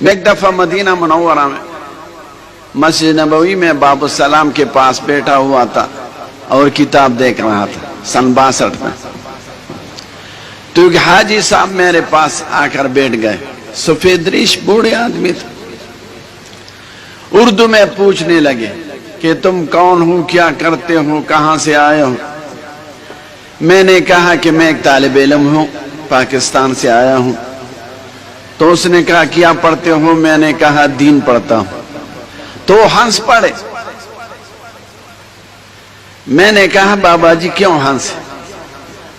میں ایک دفعہ مدینہ منورہ میں مسجد نبوی میں باب السلام کے پاس بیٹھا ہوا تھا اور کتاب دیکھ رہا تھا سن 62 میں. تو ایک حاجی صاحب میرے پاس آ کر بیٹھ گئے. سفید ریش بوڑھے آدمی تھے. اردو میں پوچھنے لگے کہ تم کون ہو, کیا کرتے ہو, کہاں سے آئے ہو. میں نے کہا کہ میں ایک طالب علم ہوں, پاکستان سے آیا ہوں. تو اس نے کہا کیا پڑھتے ہو. میں نے کہا دین پڑھتا ہوں. تو ہنس پڑے. میں نے کہا بابا جی کیوں ہنس.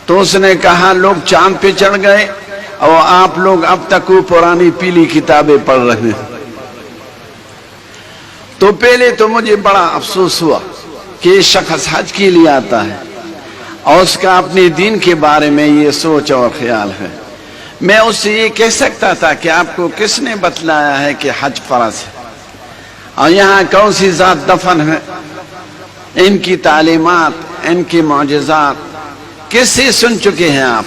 تو اس نے کہا لوگ چاند پہ چڑھ گئے اور آپ لوگ اب تک وہ پرانی پیلی کتابیں پڑھ رہے ہیں. تو پہلے تو مجھے بڑا افسوس ہوا کہ یہ شخص حج کے لیے آتا ہے اور اس کا اپنے دین کے بارے میں یہ سوچ اور خیال ہے. میں اس سے یہ کہہ سکتا تھا کہ آپ کو کس نے بتلایا ہے کہ حج فرض ہے اور یہاں کون سی ذات دفن ہے, ان کی تعلیمات, ان کی معجزات کس سے سن چکے ہیں آپ.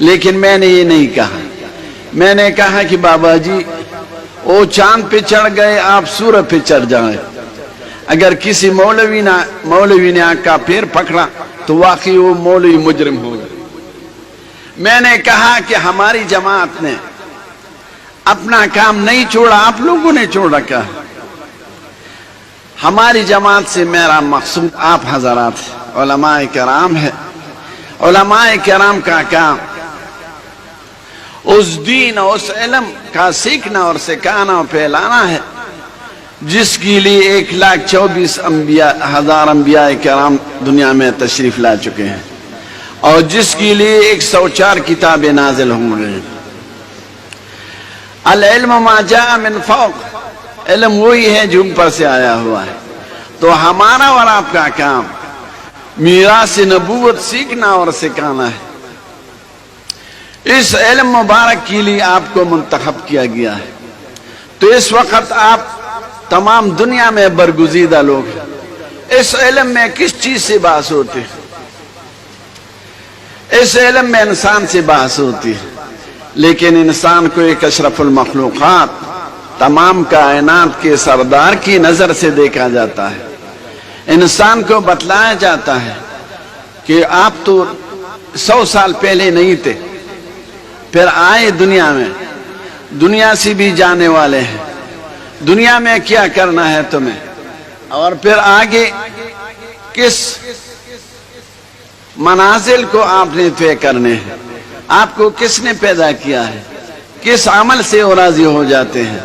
لیکن میں نے یہ نہیں کہا. میں نے کہا کہ بابا جی وہ چاند پہ چڑھ گئے, آپ سورج پہ چڑھ جائیں. اگر کسی مولوی نے آپ کا پیر پکڑا تو واقعی وہ مولوی مجرم ہوگا. میں نے کہا کہ ہماری جماعت نے اپنا کام نہیں چھوڑا, آپ لوگوں نے چھوڑ رکھا. ہماری جماعت سے میرا مقصود آپ حضرات علماء کرام ہے. علماء کرام کا کام اس دین اور اس علم کا سیکھنا اور سکھانا اور پھیلانا ہے جس کے لیے 1,24,000 انبیاء کرام دنیا میں تشریف لا چکے ہیں اور جس کے لیے 104 کتابیں نازل ہوں گے. العلم ما جاء من فوق, علم وہی ہے جو اوپر سے آیا ہوا ہے. تو ہمارا اور آپ کا کام میراث نبوت سیکھنا اور سکھانا ہے. اس علم مبارک کے لیے آپ کو منتخب کیا گیا ہے. تو اس وقت آپ تمام دنیا میں برگزیدہ لوگ ہیں. اس علم میں کس چیز سے بحث ہوتی ہے؟ اس علم میں انسان سے بحث ہوتی ہے, لیکن انسان کو ایک اشرف المخلوقات, تمام کائنات کے سردار کی نظر سے دیکھا جاتا ہے. انسان کو بتلایا جاتا ہے کہ آپ تو 100 سال پہلے نہیں تھے, پھر آئے دنیا میں, دنیا سے بھی جانے والے ہیں, دنیا میں کیا کرنا ہے تمہیں, اور پھر آگے کس منازل کو آپ نے طے کرنے ہیں. آپ کو کس نے پیدا کیا ہے, کس عمل سے وہ راضی ہو جاتے ہیں,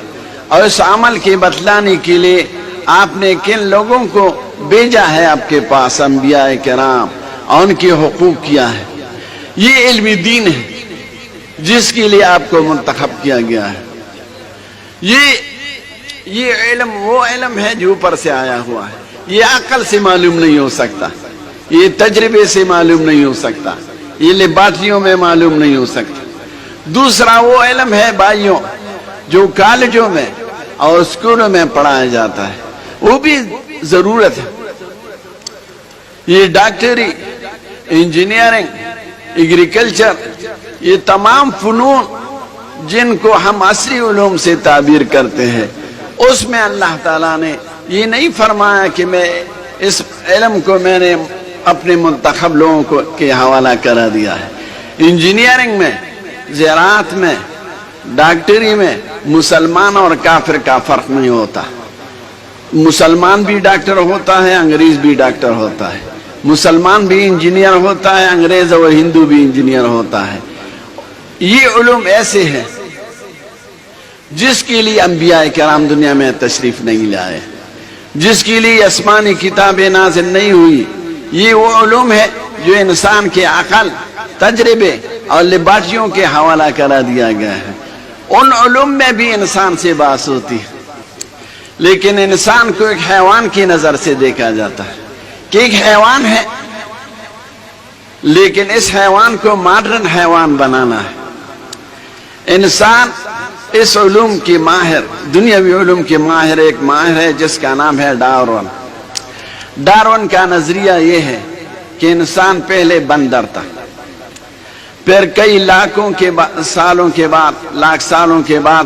اور اس عمل کی بتلانے کے لیے آپ نے کن لوگوں کو بھیجا ہے آپ کے پاس, انبیاء کرام, اور ان کے حقوق کیا ہے. یہ علم دین ہے جس کے لیے آپ کو منتخب کیا گیا ہے. یہ علم وہ علم ہے جو اوپر سے آیا ہوا ہے. یہ عقل سے معلوم نہیں ہو سکتا, یہ تجربے سے معلوم نہیں ہو سکتا, یہ لیبارٹریوں میں معلوم نہیں ہو سکتا. دوسرا وہ علم ہے بھائیوں جو کالجوں میں اور اسکولوں میں پڑھایا جاتا ہے, وہ بھی ضرورت ہے. یہ ڈاکٹری, انجینئرنگ, ایگریکلچر, یہ تمام فنون جن کو ہم عصری علوم سے تعبیر کرتے ہیں, اس میں اللہ تعالیٰ نے یہ نہیں فرمایا کہ میں اس علم کو میں نے اپنے منتخب لوگوں کو کے حوالہ کرا دیا ہے. انجینئرنگ میں, زراعت میں, ڈاکٹری میں مسلمان اور کافر کا فرق نہیں ہوتا. مسلمان بھی ڈاکٹر ہوتا ہے, انگریز بھی ڈاکٹر ہوتا ہے. مسلمان بھی انجینئر ہوتا ہے, انگریز اور ہندو بھی انجینئر ہوتا ہے. یہ علوم ایسے ہیں جس کے لیے انبیاء کرام دنیا میں تشریف نہیں لائے, جس کے لیے آسمانی کتابیں نازل نہیں ہوئی. یہ وہ علوم ہے جو انسان کے عقل, تجربے اور لیبارٹریوں کے حوالہ کرا دیا گیا ہے. ان علوم میں بھی انسان سے بحث ہوتی ہے, لیکن انسان کو ایک حیوان کی نظر سے دیکھا جاتا ہے کہ ایک حیوان ہے, لیکن اس حیوان کو ماڈرن حیوان بنانا ہے. انسان اس علوم کی ماہر, دنیاوی علوم کی ماہر, ایک ماہر ہے جس کا نام ہے ڈارون. ڈارون کا نظریہ یہ ہے کہ انسان پہلے بندر تھا, پھر کئی لاکھ سالوں کے بعد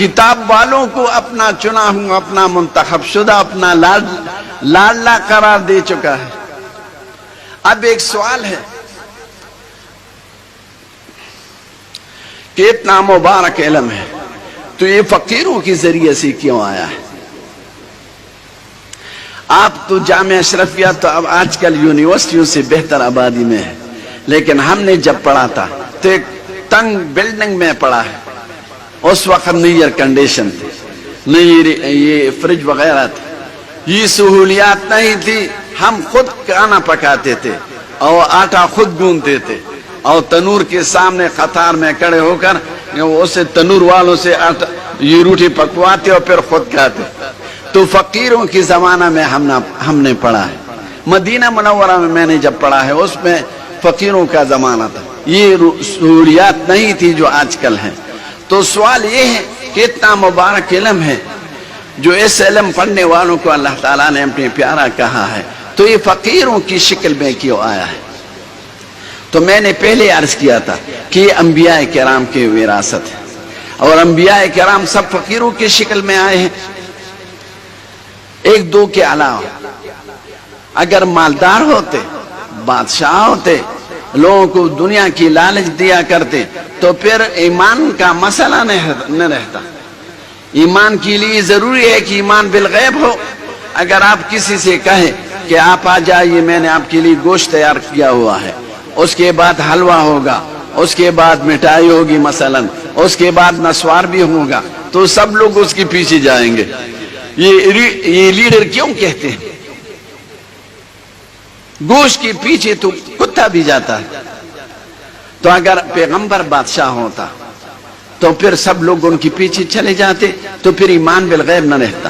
کتاب والوں کو اپنا چنا ہوں، اپنا منتخب شدہ، اپنا لاڈلا قرار دے چکا ہے۔ اب ایک سوال ہے کہ اتنا مبارک علم ہے تو یہ فقیروں کے ذریعے سے کیوں آیا ہے؟ آپ تو جامعہ اشرفیہ تو اب آج کل یونیورسٹیوں سے بہتر آبادی میں ہے، لیکن ہم نے جب پڑھا تھا تو ایک تنگ بلڈنگ میں پڑھا ہے۔ اس وقت نہیں ایئر کنڈیشن تھی، نہیں یہ فریج وغیرہ تھی، یہ سہولیات نہیں تھی۔ ہم خود کھانا پکاتے تھے اور آٹا خود گوندتے تھے اور تنور کے سامنے قطار میں کھڑے ہو کر اسے تنور والوں سے آٹا یہ روٹی پکواتے اور پھر خود کھاتے۔ تو فقیروں کی زمانہ میں ہم نے پڑھا ہے۔ مدینہ منورہ میں نے جب پڑھا ہے اس میں فقیروں کا زمانہ تھا، یہ سہولیات نہیں تھی جو آج کل ہیں۔ تو سوال یہ ہے کہ اتنا مبارک علم ہے جو اس علم پڑھنے والوں کو اللہ تعالیٰ نے اپنے پیارا کہا ہے، تو یہ فقیروں کی شکل میں کیوں آیا ہے؟ تو میں نے پہلے عرض کیا تھا کہ یہ انبیاء کرام کی وراثت ہے، اور انبیاء کرام سب فقیروں کی شکل میں آئے ہیں، ایک دو کے علاوہ۔ اگر مالدار ہوتے، بادشاہ ہوتے، لوگوں کو دنیا کی لالچ دیا کرتے تو پھر ایمان کا مسئلہ نہ رہتا۔ ایمان کے لیے ضروری ہے کہ ایمان بالغیب ہو۔ اگر آپ کسی سے کہیں کہ آپ آ جائیے، میں نے آپ کے لیے گوشت تیار کیا ہوا ہے، اس کے بعد حلوہ ہوگا، اس کے بعد مٹھائی ہوگی مثلا، اس کے بعد نسوار بھی ہوگا، تو سب لوگ اس کے پیچھے جائیں گے۔ یہ لیڈر کیوں کہتے ہیں؟ گوشت کے پیچھے تو کتا بھی جاتا ہے۔ تو اگر پیغمبر بادشاہ ہوتا تو پھر سب لوگ ان کے پیچھے چلے جاتے، تو پھر ایمان بالغیب نہ رہتا۔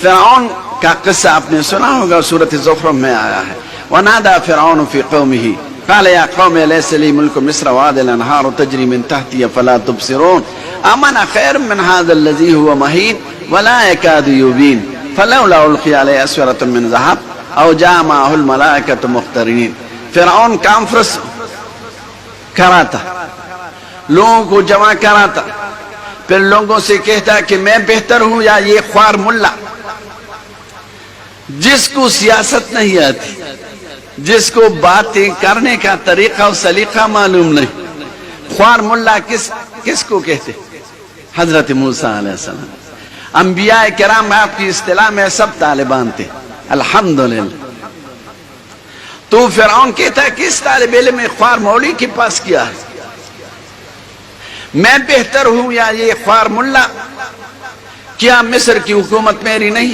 فرعون کا قصہ آپ نے سنا ہوگا، سورۃ زخرف میں آیا ہے، وَنَادَى فِرْعَوْنُ فِي قَوْمِهِ قَالَ يَا قَوْمِ أَلَيْسَ لِي مُلْكُ مِصْرَ وَهَٰذِهِ الْأَنْهَارُ تَجْرِي مِن تَحْتِي أَفَلَا تُبْصِرُونَ أَمْ أَنَا خَيْرٌ مِّنْ هَٰذَا الَّذِي هُوَ مَهِينٌ وَلَا يَكَادُ يُبِينُ فَلَوْلَا أُلْقِيَ عَلَيْهِ أَسْوِرَةٌ مِّن ذَهَبٍ أَوْ جَاءَ مَعَهُ الْمَلَائِكَةُ مُقْتَرِنِينَ۔ فرعون کانفرنس کراتا، لوگوں کو جمع کراتا، پھر لوگوں سے کہتا کہ میں بہتر ہوں یا یہ خوار ملا، جس کو سیاست نہیں آتی، جس کو باتیں کرنے کا طریقہ و سلیقہ معلوم نہیں، خوار ملا کس کو کہتے؟ حضرت موسیٰ علیہ السلام۔ انبیاء کرام آپ کی اصطلاح میں سب طالبان تھے، الحمدللہ۔ تو فرعون کہتا ہے کہ اس طالب علم خوار مولوی کے پاس کیا ہے، میں بہتر ہوں یا یہ خوار ملا؟ کیا مصر کی حکومت میری نہیں،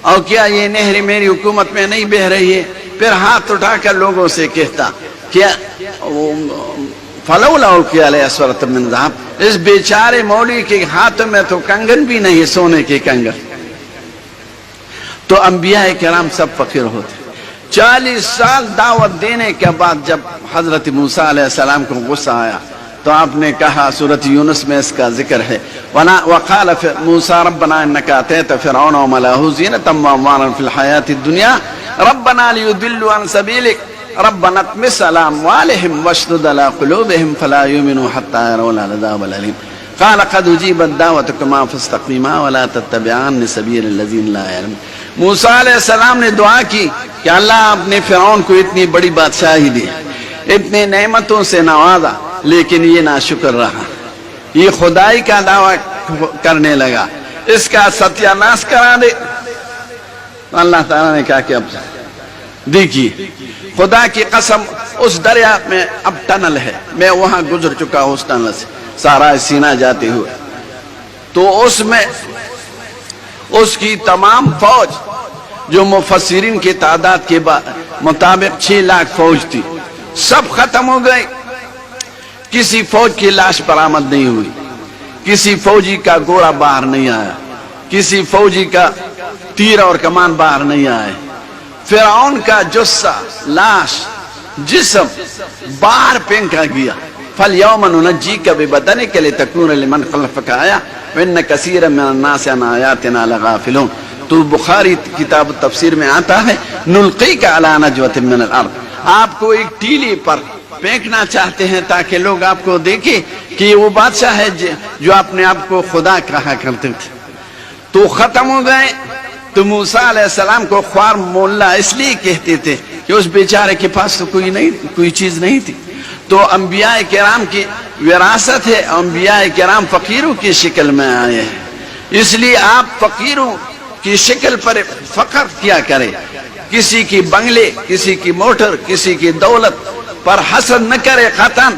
اور کیا یہ نہر میری حکومت میں نہیں بہ رہی ہے؟ پھر ہاتھ اٹھا کر لوگوں سے کہتا کہ فَلَوْلَا أُلْقِيَ عَلَيْهِ أَسْوِرَةٌ مِّن ذَهَبٍ، اس بیچارے مولوی کے ہاتھ میں تو کنگن بھی نہیں، سونے کے کنگن۔ تو انبیاء کرام سب فقیر ہوتے۔ 40 سال دعوت دینے کے بعد جب حضرت موسیٰ علیہ السلام کو غصہ آیا تو آپ نے کہا، سورۃ یونس میں اس کا ذکر ہے، وَقَالَ مُوسَىٰ رَبَّنَا إِنَّكَ آتَيْتَ فِرْعَوْنَ وَمَلَأَهُ زِينَةً وَأَمْوَالًا فِي الْحَيَاةِ الدُّنْيَا رَبَّنَا لِيُضِلُّوا عَنْ سَبِيلِكَ رَبَّنَا اطْمِسْ عَلَىٰ أَمْوَالِهِمْ وَاشْدُدْ عَلَىٰ قُلُوبِهِمْ فَلَا يُؤْمِنُوا حَتَّىٰ يَرَوْا الْعَذَابَ الْأَلِيمَ قَالَ قَدْ أُجِيبَتْ دَعْوَتُكُمَا فَاسْتَقِيمَا وَلَا تَتَّبِعَنِّ سَبِيلَ الَّذِينَ لَا يَعْلَمُونَ۔ موسیٰ علیہ السلام نے دعا کی کہ اللہ آپ نے فرعون کو اتنی بڑی بادشاہی دی، اتنے نعمتوں سے نوازا، لیکن یہ ناشکر رہا، یہ خدائی کا دعویٰ کرنے لگا، اس کا ستیہ ناش کرا دے۔ اللہ تعالیٰ نے کہا کہ اب دیکھیے، خدا کی قسم، اس دریا میں اب ٹنل ہے، میں وہاں گزر چکا ہوں، اس ٹنل سے سارا سینا جاتے ہوئے، تو اس میں اس کی تمام فوج جو مفسرین کی تعداد کے مطابق 6 لاکھ فوج تھی، سب ختم ہو گئی۔ کسی فوج کی لاش برآمد نہیں ہوئی، کسی فوجی کا گھوڑا باہر نہیں آیا، کسی فوجی کا تیر اور کمان باہر نہیں آئے۔ فرعون کا جثہ، لاش، جسم باہر پھینکا گیا۔ فَالْيَوْمَ نُنَجِّيكَ بِبَدَنِكَ لِتَكُونَ لِمَنْ خَلْفَكَ آيَةً وَإِنَّ كَثِيرًا مِّنَ النَّاسِ عَنْ آيَاتِنَا لَغَافِلُونَ۔ تو بخاری کتاب تفسیر میں آتا ہے، نُلْقِيكَ عَلَىٰ نَجْوَةٍ مِّنَ الْأَرْضِ، آپ کو ایک ٹیلی پر پھینکنا چاہتے ہیں تاکہ لوگ آپ کو دیکھیں کہ یہ وہ بادشاہ ہے جو اپنے آپ کو خدا کہا کرتے تھے، تو ختم ہو گئے۔ تو موسیٰ علیہ السلام کو خوار مولا اس لیے کہتے تھے کہ اس بیچارے کے پاس تو کوئی چیز نہیں تھی۔ تو انبیاء کرام کی وراثت ہے، انبیاء کرام فقیروں کی شکل میں آئے ہیں، اس لیے آپ فقیروں کی شکل پر فخر کیا کریں، کسی کی بنگلے، کسی کی موٹر، کسی کی دولت پر حسد نہ کرے۔ قطعاً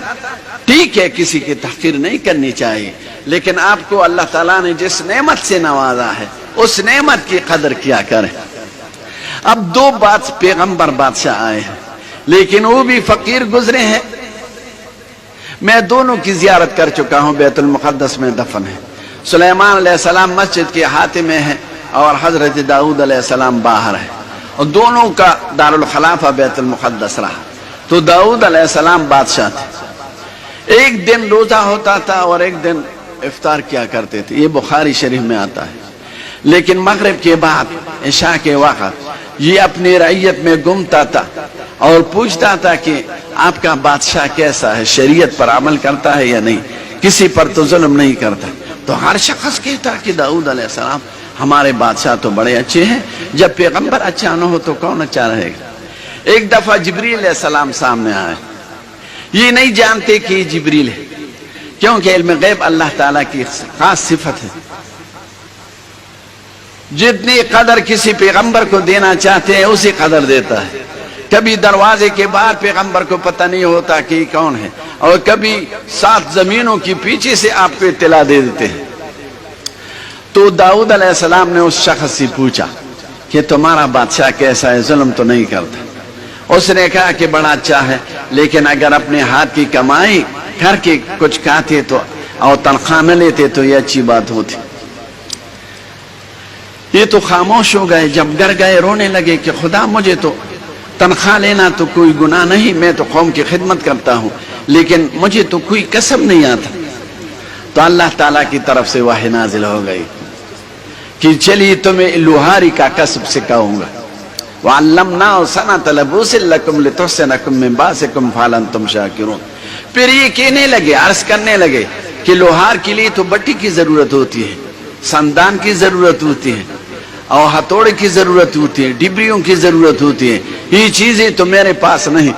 ٹھیک ہے، کسی کی تحقیر نہیں کرنی چاہیے، لیکن آپ کو اللہ تعالیٰ نے جس نعمت سے نوازا ہے اس نعمت کی قدر کیا کریں۔ اب دو پیغمبر بادشاہ آئے ہیں، لیکن وہ بھی فقیر گزرے ہیں۔ میں دونوں کی زیارت کر چکا ہوں، بیت المقدس میں دفن ہے۔ سلیمان علیہ السلام مسجد کے احاطے میں ہے اور حضرت داؤد علیہ السلام باہر ہے، اور دونوں کا دارالخلافہ بیت المقدس رہا۔ تو داؤد علیہ السلام بادشاہ تھے، ایک دن روزہ ہوتا تھا اور ایک دن افطار کیا کرتے تھے، یہ بخاری شریف میں آتا ہے۔ لیکن مغرب کے بعد عشاء کے وقت یہ اپنی رعیت میں گھومتا تھا اور پوچھتا تھا کہ آپ کا بادشاہ کیسا ہے، شریعت پر عمل کرتا ہے یا نہیں، کسی پر تو ظلم نہیں کرتا۔ تو ہر شخص کہتا کہ داؤد علیہ السلام ہمارے بادشاہ تو بڑے اچھے ہیں، جب پیغمبر اچھا نہ ہو تو کون اچھا رہے گا۔ ایک دفعہ جبریل علیہ السلام سامنے آئے، یہ نہیں جانتے کہ یہ جبریل ہے، کیونکہ علم غیب اللہ تعالیٰ کی خاص صفت ہے۔ جتنی قدر کسی پیغمبر کو دینا چاہتے ہیں اسی قدر دیتا ہے۔ کبھی دروازے کے باہر پیغمبر کو پتہ نہیں ہوتا کہ یہ کون ہے، اور کبھی 7 زمینوں کی پیچھے سے آپ کو اطلاع دے دیتے ہیں۔ تو داؤد علیہ السلام نے اس شخص سے پوچھا کہ تمہارا بادشاہ کیسا ہے، ظلم تو نہیں کرتا؟ اس نے کہا کہ بڑا اچھا ہے، لیکن اگر اپنے ہاتھ کی کمائی کر کے کچھ کھاتے تو اور تنخواہ نہ لیتے تو یہ اچھی بات ہوتی۔ یہ تو خاموش ہو گئے، جب گھر گئے رونے لگے کہ خدا مجھے تو تنخواہ لینا تو کوئی گناہ نہیں، میں تو قوم کی خدمت کرتا ہوں، لیکن مجھے تو کوئی کسب نہیں آتا۔ تو اللہ تعالیٰ کی طرف سے وحی نازل ہو گئی کہ چلیے تمہیں لوہاری کا کسب سکھاؤں گا۔ وَعَلَّمْنَاهُ صَنْعَةَ لَبُوسٍ لَكُمْ لِتُحْصِنَكُم مِّن بَأْسِكُمْ فَهَلْ أَنتُمْ شَاكِرُونَ۔ پھر یہ کہنے لگے، عرض کرنے لگے کہ لوہار کے لیے تو بٹی کی ضرورت ہوتی ہے، سندان کی ضرورت ہوتی ہے، اور ہتھوڑے کی ضرورت ہوتی ہے، ڈبریوں کی ضرورت ہوتی ہے، یہ چیزیں تو میرے پاس نہیں۔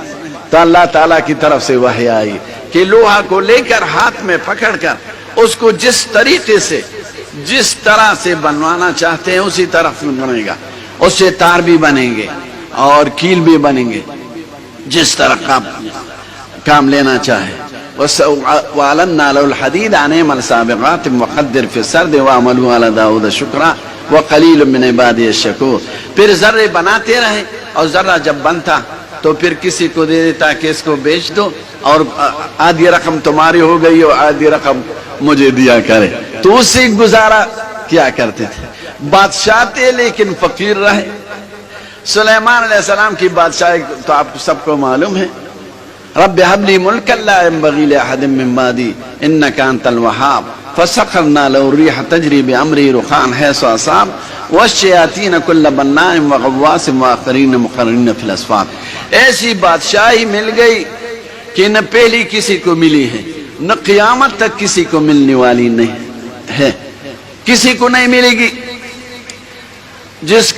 تو اللہ تعالیٰ کی طرف سے وحی آئی کہ لوہا کو لے کر ہاتھ میں پکڑ کر اس کو جس طریقے سے جس طرح سے بنوانا چاہتے ہیں اسی طرح سے بنے گا، اس سے تار بھی بنیں گے اور کیل بھی بنیں گے، جس طرح کام لینا چاہے۔ وَعَلَنَّا لَهُ الْحَدِيدَ أَنْ اعْمَلْ سَابِغَاتٍ وَقَدِّرْ فِي السَّرْدِ وَاعْمَلُوا عَلَى دَاوُودَ شُكْرًا وَقَلِيلٌ مِّنْ عِبَادِيَ الشَّكُورُ۔ پھر ذرے بناتے رہے، اور ذرہ جب بنتا تو پھر کسی کو دے دیتا کہ اس کو بیچ دو، اور آدھی رقم تمہاری ہو گئی اور آدھی رقم مجھے دیا کرے۔ تو اس سے گزارا کیا کرتے تھے۔ بادشاہ تھے لیکن فقیر رہے۔ سلیمان علیہ السلام کی بادشاہی تو آپ سب کو معلوم ہے، رب هب لي ملكا لا ينبغي لأحد من بعدي إنك أنت الوهاب فسخرنا له الريح تجري بأمره رخاء حيث أصاب والشياطين كل بناء وغواص وآخرين مقرنين في الأصفاد۔ ایسی بادشاہی مل گئی کہ نہ پہلی کسی کو ملی ہے، نہ قیامت تک کسی کو ملنے والی نہیں ہے، کسی کو نہیں ملے گی۔ جس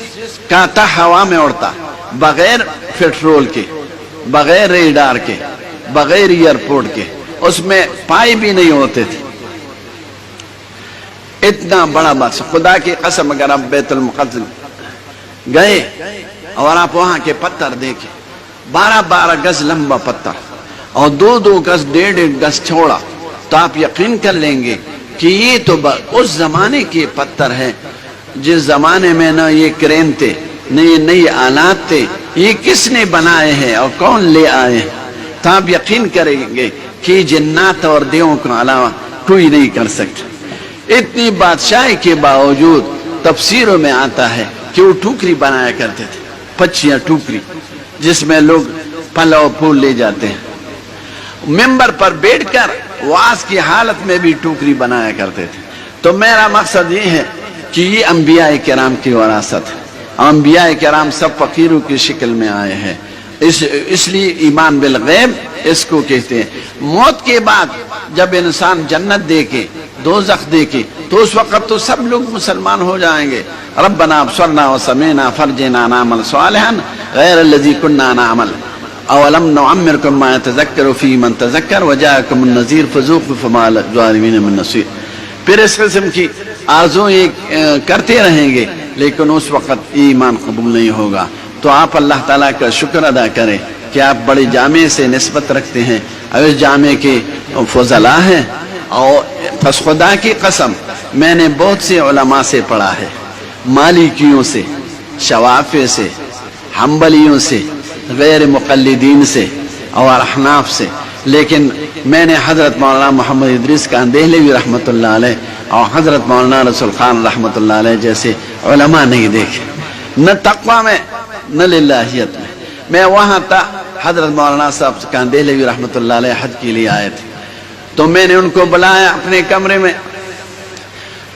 کا تھا ہوا میں اڑتا، بغیر پیٹرول کے، بغیر ریڈار کے، بغیر ایئرپورٹ کے، اس میں پائی بھی نہیں ہوتے تھے۔ اتنا بڑا بادشاہ، خدا کی قسم اگر آپ بیت المقدس گئے اور آپ وہاں کے پتھر دیکھیں، 12 گز لمبا پتھر اور 2 گز 1.5 گز چوڑا، تو آپ یقین کر لیں گے کہ یہ تو اس زمانے کے پتھر ہیں جس زمانے میں نہ یہ کرین تھے نہ یہ نئی آلات تھے، یہ کس نے بنائے ہیں اور کون لے آئے ہیں؟ تو آپ یقین کریں گے کہ جنات اور دیووں کے علاوہ کوئی نہیں کر سکتا۔ اتنی بادشاہی کے باوجود تفسیروں میں آتا ہے کہ وہ ٹوکری بنایا کرتے تھے، پچیاں ٹوکری، جس میں لوگ پھل اور پھول لے جاتے ہیں۔ ممبر پر بیٹھ کر وعظ کی حالت میں بھی ٹوکری بنایا کرتے تھے۔ تو میرا مقصد یہ ہے کہ یہ انبیاء کرام کی وراثت ہے۔ انبیاء کرام سب فقیروں کی شکل میں آئے ہیں، اس لیے ایمان بالغیب اس کو کہتے ہیں۔ موت کے بعد جب انسان جنت دیکھے دوزخ دیکھے تو اس وقت تو سب لوگ مسلمان ہو جائیں گے۔ ربنا ابصرنا وسمعنا فرجنا نعمل صالحا غیر الذی کنا نعمل اولم نعمرکم ما یتذکر فیہ من تذکر وجاءکم النذیر فذوقوا فما للظالمین من نصیر۔ پھر اس قسم کی آرزو یہ کرتے رہیں گے لیکن اس وقت ایمان قبول نہیں ہوگا۔ تو آپ اللہ تعالیٰ کا شکر ادا کریں کہ آپ بڑے جامع سے نسبت رکھتے ہیں اور اس جامع کے فضلاء ہیں۔ اور پس خدا کی قسم میں نے بہت سے علماء سے پڑھا ہے، مالکیوں سے، شوافع سے، حنبلیوں سے، غیر مقلدین سے اور احناف سے، لیکن میں نے حضرت مولانا محمد ادریس کاندہلوی رحمۃ اللہ علیہ اور حضرت مولانا رسول خان رحمۃ اللہ علیہ جیسے علماء نہیں دیکھے، نہ تقویٰ میں نہ للہیت میں۔ میں وہاں تھا، حضرت مولانا صاحب کاندہلوی رحمۃ اللہ علیہ حج کے لیے آئے تھے، تو میں نے ان کو بلایا اپنے کمرے میں۔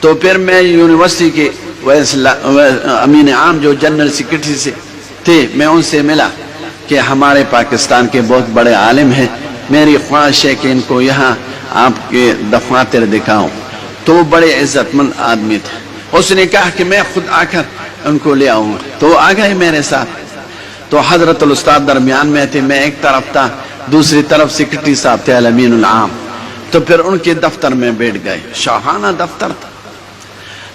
تو پھر میں یونیورسٹی کے امین عام جو جنرل سیکرٹری سے تھے، میں ان سے ملا کہ ہمارے پاکستان کے بہت بڑے عالم ہیں، میری خواہش ہے کہ ان کو یہاں آپ کے دفاتر دکھاؤں۔ تو وہ بڑے عزت مند آدمی تھے، اس نے کہا کہ میں خود آ کر ان کو لے آؤں گا۔ تو وہ آ گئے میرے ساتھ، تو حضرت الاستاد درمیان میں تھے، میں ایک طرف تھا، دوسری طرف سیکرٹری صاحب تھے الامین العام۔ تو پھر ان کے دفتر میں بیٹھ گئے، شاہانہ دفتر تھا۔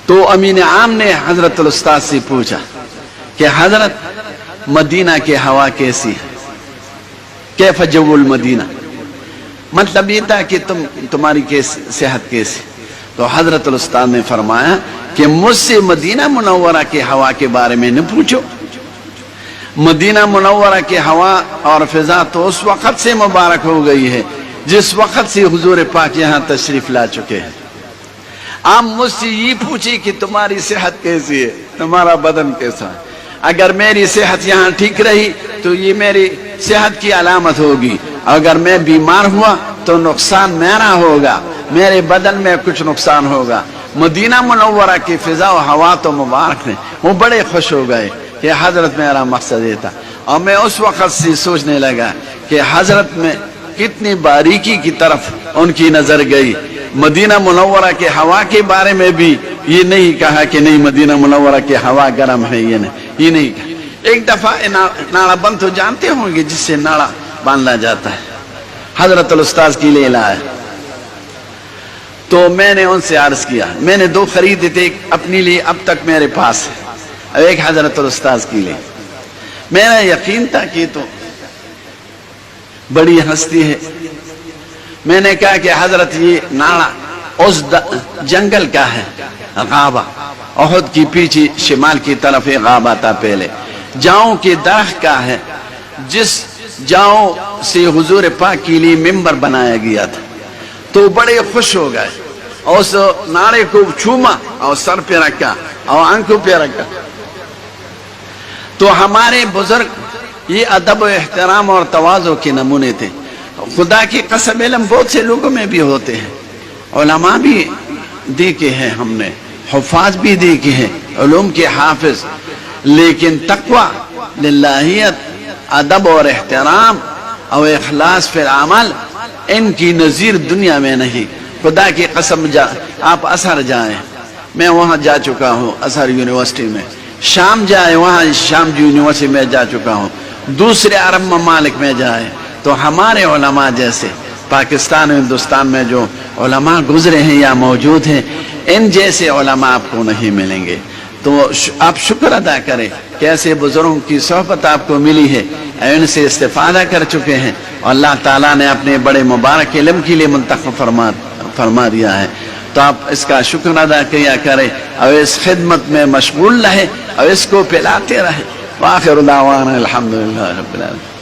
تو امین عام نے حضرت الاستاد سے پوچھا کہ حضرت مدینہ کی ہوا کیسی ہے، کیف جو المدینہ، مطلب یہ تھا کہ تمہاری صحت کیسی۔ تو حضرت الاستاد نے فرمایا کہ مجھ سے مدینہ منورہ کی ہوا کے بارے میں نہ پوچھو، مدینہ منورہ کی ہوا اور فضا تو اس وقت سے مبارک ہو گئی ہے جس وقت سے حضور پاک یہاں تشریف لا چکے ہیں۔ آپ مجھ سے یہ پوچھیں کہ تمہاری صحت کیسی ہے، تمہارا بدن کیسا ہے۔ اگر میری صحت یہاں ٹھیک رہی تو یہ میری صحت کی علامت ہوگی، اگر میں بیمار ہوا تو نقصان میرا ہوگا، میرے بدن میں کچھ نقصان ہوگا۔ مدینہ منورہ کی فضا و ہوا تو مبارک ہے۔ وہ بڑے خوش ہو گئے کہ حضرت میرا مقصد یہ تھا۔ اور میں اس وقت سے سوچنے لگا کہ حضرت میں کتنی باریکی کی طرف ان کی نظر گئی۔ مدینہ منورہ کے ہوا کے بارے میں بھی یہ نہیں کہا کہ نہیں مدینہ منورہ کی ہوا گرم ہے، یہ نہیں کہا۔ ایک دفعہ ناڑا بند تو جانتے ہوں گے جس سے ناڑا باندھا جاتا ہے، حضرت الاستاذ کے لیے لایا۔ تو میں نے ان سے عرض کیا، میں نے 2 خریدے تھے، ایک اپنے لیے اب تک میرے پاس ہے اور ایک حضرت الاستاذ کے لیے۔ میرا یقین تھا کہ تو بڑی ہستی ہے۔ میں نے کہا کہ حضرت یہ ناڑا اس جنگل کا ہے، غابہ، احد کی پیچھے شمال کی طرف ایک غابہ تھا پہلے، جاؤں کے درخت کا ہے، جس جاؤں سے حضور پاک کے لیے ممبر بنایا گیا تھا۔ تو بڑے خوش ہو گئے اور اس ناڑے کو چھوما اور سر پہ رکھا اور آنکھوں پہ رکھا۔ تو ہمارے بزرگ یہ ادب و احترام اور تواضع کے نمونے تھے۔ خدا کی قسم علم بہت سے لوگوں میں بھی ہوتے ہیں، علماء بھی دیکھے ہیں ہم نے، حفاظ بھی دیکھے ہیں، علوم کے حافظ، لیکن تقویٰ، للہیت، ادب اور احترام اور اخلاص فی العمل ان کی نظیر دنیا میں نہیں۔ خدا کی قسم آپ ازہر جائیں، میں وہاں جا چکا ہوں، ازہر یونیورسٹی میں، شام جائے وہاں شام یونیورسٹی میں جا چکا ہوں، دوسرے عرب ممالک میں جائے تو ہمارے علماء جیسے پاکستان اور ہندوستان میں جو علماء گزرے ہیں یا موجود ہیں، ان جیسے علماء آپ کو نہیں ملیں گے۔ تو آپ شکر ادا کریں کہ ایسے بزرگوں کی صحبت آپ کو ملی ہے، ان سے استفادہ کر چکے ہیں اور اللہ تعالیٰ نے اپنے بڑے مبارک علم کے لیے منتخب فرما دیا ہے۔ تو آپ اس کا شکر ادا کیا کریں اور اس خدمت میں مشغول رہے اور اس کو پھیلاتے رہے۔ وآخر دعوانا الحمدللہ رب العالمین۔